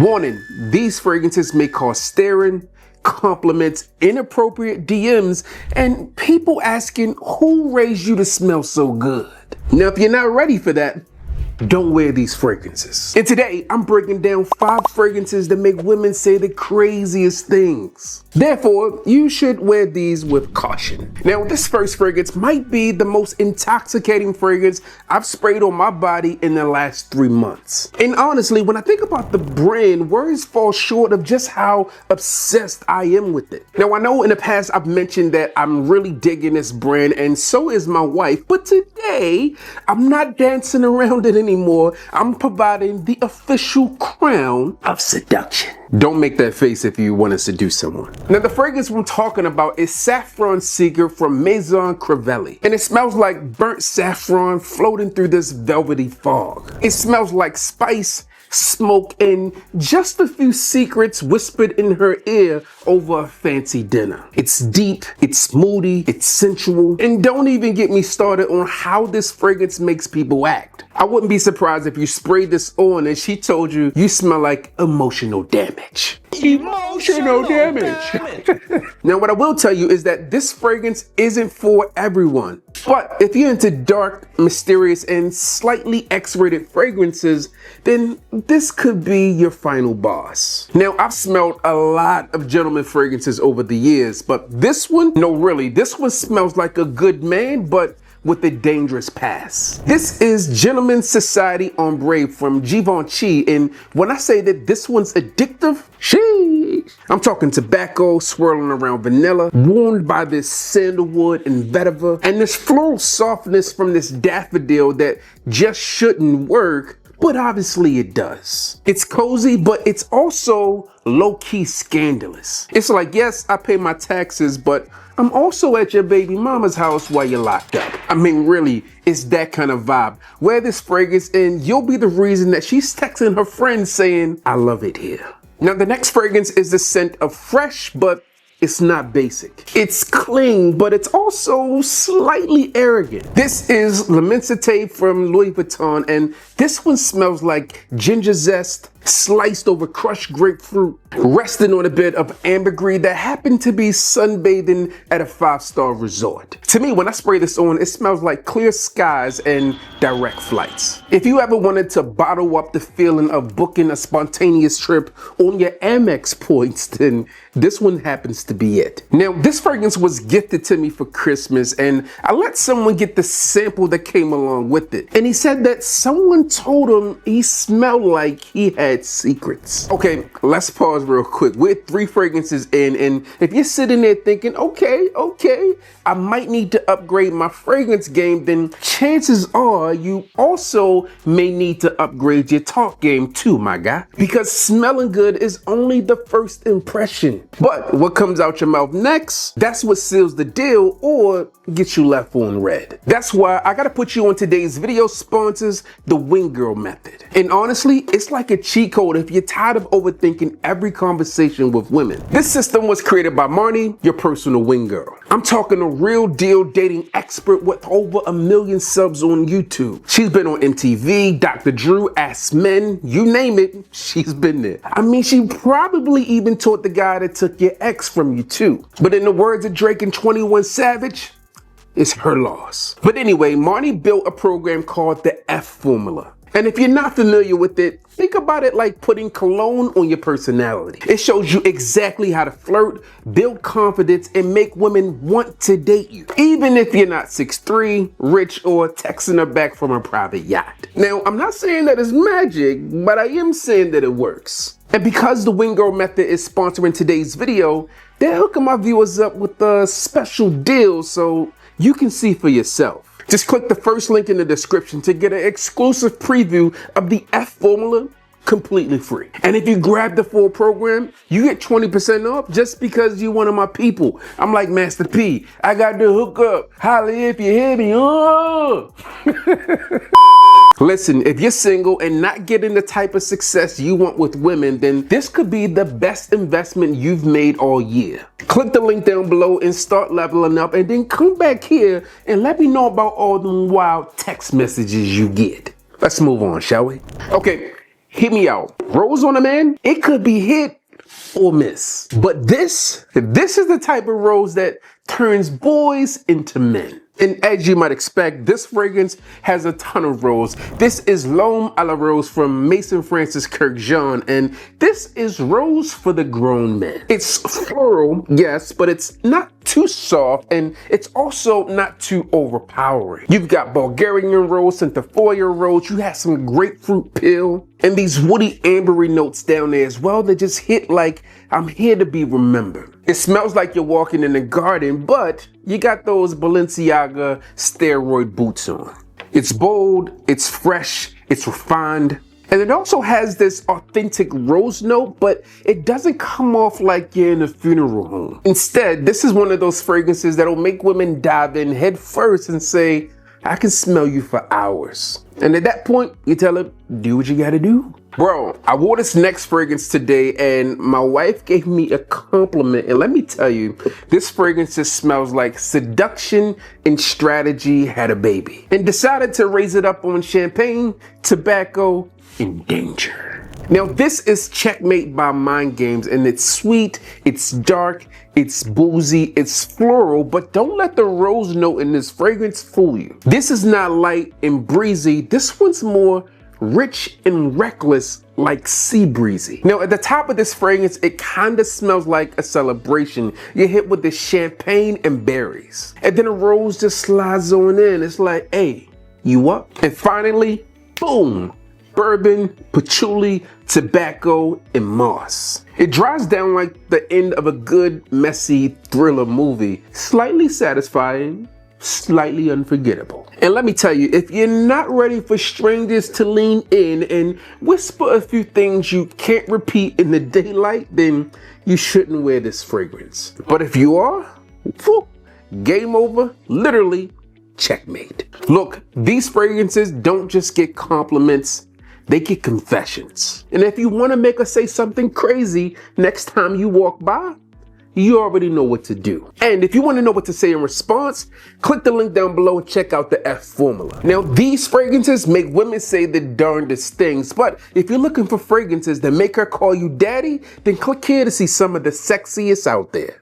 Warning, these fragrances may cause staring, compliments, inappropriate DMs, and people asking who raised you to smell so good. Now, if you're not ready for that, don't wear these fragrances. And today, I'm breaking down 5 fragrances that make women say the craziest things. Therefore, you should wear these with caution. Now, this first fragrance might be the most intoxicating fragrance I've sprayed on my body in the last 3 months. And honestly, when I think about the brand, words fall short of just how obsessed I am with it. Now, I know in the past I've mentioned that I'm really digging this brand, and so is my wife, but today, I'm not dancing around it anymore. I'm providing the official crown of seduction. Don't make that face if you want to seduce someone. Now, the fragrance we're talking about is Safran Secret from Maison, and it smells like burnt saffron floating through this velvety fog. It smells like spice, smoke, and just a few secrets whispered in her ear over a fancy dinner. It's deep, it's moody, it's sensual, and don't even get me started on how this fragrance makes people act. I wouldn't be surprised if you sprayed this on and she told you you smell like emotional damage. Emotional damage. Now, what I will tell you is that this fragrance isn't for everyone. But if you're into dark, mysterious, and slightly X-rated fragrances, then this could be your final boss. Now, I've smelled a lot of gentleman fragrances over the years, but this one, no really, this one smells like a good man, but with a dangerous past. This is Gentleman's Society Ombre from Givenchy, and when I say that this one's addictive, sheesh, I'm talking tobacco swirling around vanilla, warmed by this sandalwood and vetiver, and this floral softness from this daffodil that just shouldn't work, but obviously it does. It's cozy, but it's also low-key scandalous. It's like, yes, I pay my taxes, but I'm also at your baby mama's house while you're locked up. I mean, really, it's that kind of vibe. Wear this fragrance and you'll be the reason that she's texting her friends saying, I love it here. Now, the next fragrance is the scent of fresh, but it's not basic. It's clean, but it's also slightly arrogant. This is L'immensité from Louis Vuitton, and this one smells like ginger zest sliced over crushed grapefruit, resting on a bit of ambergris that happened to be sunbathing at a 5-star resort. To me, when I spray this on, it smells like clear skies and direct flights. If you ever wanted to bottle up the feeling of booking a spontaneous trip on your Amex points, then this one happens to be it. Now, this fragrance was gifted to me for Christmas, and I let someone get the sample that came along with it. And he said that someone told him he smelled like he had secrets. Okay, let's pause real quick. We're 3 fragrances in, and if you're sitting there thinking, okay, I might need to upgrade my fragrance game, then chances are you also may need to upgrade your talk game too, my guy. Because smelling good is only the first impression. But what comes out your mouth next, that's what seals the deal or gets you left on red. That's why I gotta put you on today's video sponsors, the Wing Girl method. And honestly, it's like a cheat code if you're tired of overthinking every conversation with women. This system was created by Marnie, your personal wing girl. I'm talking a real deal dating expert with over 1 million subs on YouTube. She's been on MTV, Dr. Drew, Ask Men, you name it, she's been there. I mean, she probably even taught the guy that took your ex from you too. But in the words of Drake and 21 Savage, it's her loss. But anyway, Marnie built a program called the F Formula. And if you're not familiar with it, think about it like putting cologne on your personality. It shows you exactly how to flirt, build confidence, and make women want to date you. Even if you're not 6'3", rich, or texting her back from a private yacht. Now, I'm not saying that it's magic, but I am saying that it works. And because the Wing Girl method is sponsoring today's video, they're hooking my viewers up with a special deal so you can see for yourself. Just click the first link in the description to get an exclusive preview of the F Formula completely free. And if you grab the full program, you get 20% off just because you're one of my people. I'm like Master P. I got the hookup. Holla if you hear me. Oh. Listen, if you're single and not getting the type of success you want with women, then this could be the best investment you've made all year. Click the link down below and start leveling up, and then come back here and let me know about all them wild text messages you get. Let's move on, shall we? Okay, Hear me out. Rose on a man, it could be hit or miss. But this is the type of rose that turns boys into men. And as you might expect, this fragrance has a ton of rose. This is L'Homme à la Rose from Maison Francis Kirk Jean, and this is rose for the grown man. It's floral, yes, but it's not too soft, and it's also not too overpowering. You've got Bulgarian rose, Centifolia rose, you have some grapefruit peel, and these woody ambery notes down there as well that just hit like I'm here to be remembered. It smells like you're walking in the garden, but you got those Balenciaga steroid boots on. It's bold, it's fresh, it's refined, and it also has this authentic rose note, but it doesn't come off like you're in a funeral home. Instead, this is one of those fragrances that'll make women dive in head first and say, I can smell you for hours. And at that point, you tell her, do what you gotta do. Bro, I wore this next fragrance today and my wife gave me a compliment. And let me tell you, this fragrance just smells like seduction and strategy had a baby. And decided to raise it up on champagne, tobacco, and danger. Now this is Checkmate by Mind Games, and it's sweet, it's dark, it's boozy, it's floral, but don't let the rose note in this fragrance fool you. This is not light and breezy, this one's more rich and reckless, like sea breezy. Now at the top of this fragrance, it kinda smells like a celebration. You're hit with the champagne and berries. And then a rose just slides on in. It's like, hey, you up? And finally, boom, bourbon, patchouli, tobacco, and moss. It dries down like the end of a good, messy thriller movie. Slightly satisfying, slightly unforgettable. And let me tell you, if you're not ready for strangers to lean in and whisper a few things you can't repeat in the daylight, then you shouldn't wear this fragrance. But if you are, whoop, game over, literally, checkmate. Look, these fragrances don't just get compliments, they get confessions. And if you want to make her say something crazy next time you walk by, you already know what to do. And if you want to know what to say in response, click the link down below and check out the F formula. Now, these fragrances make women say the darndest things, but if you're looking for fragrances that make her call you daddy, then click here to see some of the sexiest out there.